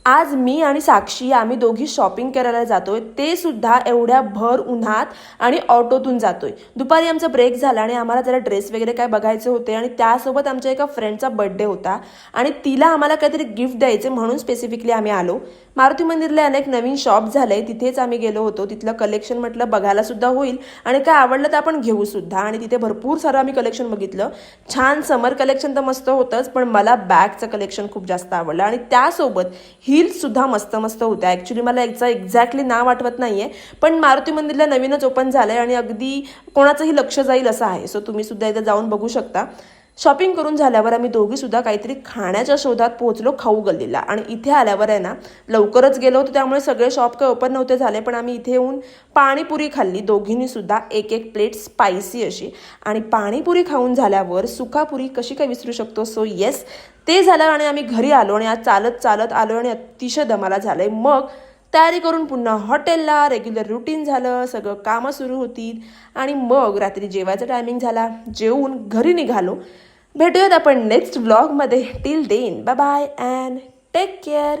आज मी आणि साक्षी आम्ही दोघी शॉपिंग करायला जातोय, ते सुद्धा एवढ्या भर उन्हात आणि ऑटोतून जातोय. दुपारी आमचा ब्रेक झाला आणि आम्हाला जरा ड्रेस वगैरे काय बघायचे होते आणि त्यासोबत आमच्या एका फ्रेंडचा बर्थडे होता आणि तिला आम्हाला काहीतरी गिफ्ट द्यायचे म्हणून स्पेसिफिकली आम्ही आलो. मारुती मंदिरला अनेक नवीन शॉप झाले, तिथेच आम्ही गेलो होतो. तिथलं कलेक्शन म्हटलं बघायला सुद्धा होईल आणि काय आवडलं तर आपण घेऊ सुद्धा. आणि तिथे भरपूर सारं आम्ही कलेक्शन बघितलं. छान समर कलेक्शन तर मस्त होतंच, पण मला बॅगचं कलेक्शन खूप जास्त आवडलं आणि त्यासोबत हील्स सुद्धा मस्त मस्त होत्या. ॲक्च्युली मला याचं एक्झॅक्टली नाव आठवत नाहीये, पण मारुती मंदिरला नवीनच ओपन झालंय आणि अगदी कोणाचंही लक्ष जाईल असं आहे. सो तुम्ही सुद्धा एकदा जाऊन बघू शकता. शॉपिंग करून झाल्यावर आम्ही दोघी सुद्धा काहीतरी खाण्याच्या शोधात पोहोचलो खाऊ गल्लीला. आणि इथे आल्यावर आहे ना लवकरच गेलो होतो, त्यामुळे सगळे शॉप काही ओपन नव्हते झाले, पण आम्ही इथे येऊन पाणीपुरी खाल्ली दोघींनी सुद्धा, एक एक प्लेट स्पायसी अशी. आणि पाणीपुरी खाऊन झाल्यावर सुकापुरी कशी काय विसरू शकतो. सो येस, ते झालं आणि आम्ही घरी आलो आणि आज चालत चालत आलो आणि अतिशय दमाला झालंय. मग तयारी करून पुन्हा हॉटेलला, रेग्युलर रुटीन झालं, सगळं कामं सुरू होती आणि मग रात्री जेवायचा टायमिंग झाला, जेवून घरी निघालो. भेटूयात आपण नेक्स्ट व्लॉगमध्ये. Till then bye bye and take care.